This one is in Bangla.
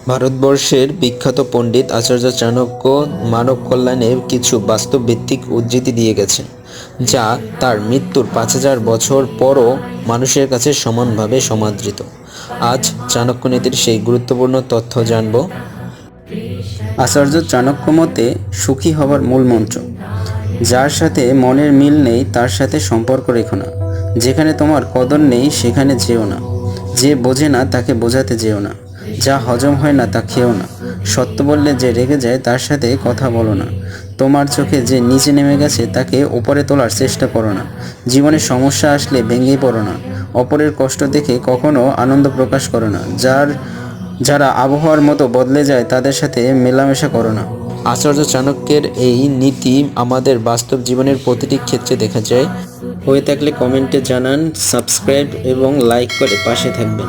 ভারতবর্ষের বিখ্যাত পণ্ডিত আচার্য চাণক্য মানব কল্যাণে কিছু বাস্তবভিত্তিক উদ্ধৃতি দিয়ে গেছেন, যা তার মৃত্যুর 5000 বছর পরও মানুষের কাছে সমানভাবে সমাদৃত। আজ চাণক্য নীতির সেই গুরুত্বপূর্ণ তথ্য জানব। আচার্য চাণক্য মতে সুখী হবার মূল মন্ত্র, যার সাথে মনের মিল নেই তার সাথে সম্পর্ক রেখো না। যেখানে তোমার কদর নেই সেখানে যেও না। যে বোঝে না তাকে বোঝাতে যেও না। যা হজম হয় না তা খেও না। সত্য বললে যে রেগে যায় তার সাথে কথা বলো না। তোমার চোখে যে নিচে নেমে গেছে তাকে ওপরে তোলার চেষ্টা করো না। জীবনে সমস্যা আসলে ভেঙে পড়ো না। অপরের কষ্ট দেখে কখনো আনন্দ প্রকাশ করো না। যারা আবহাওয়ার মতো বদলে যায় তাদের সাথে মেলামেশা করো না। আচার্য চাণক্যের এই নীতি আমাদের বাস্তব জীবনের প্রতিটি ক্ষেত্রে দেখা যায়। হয়ে থাকলে কমেন্টে জানান, সাবস্ক্রাইব এবং লাইক করে পাশে থাকবেন।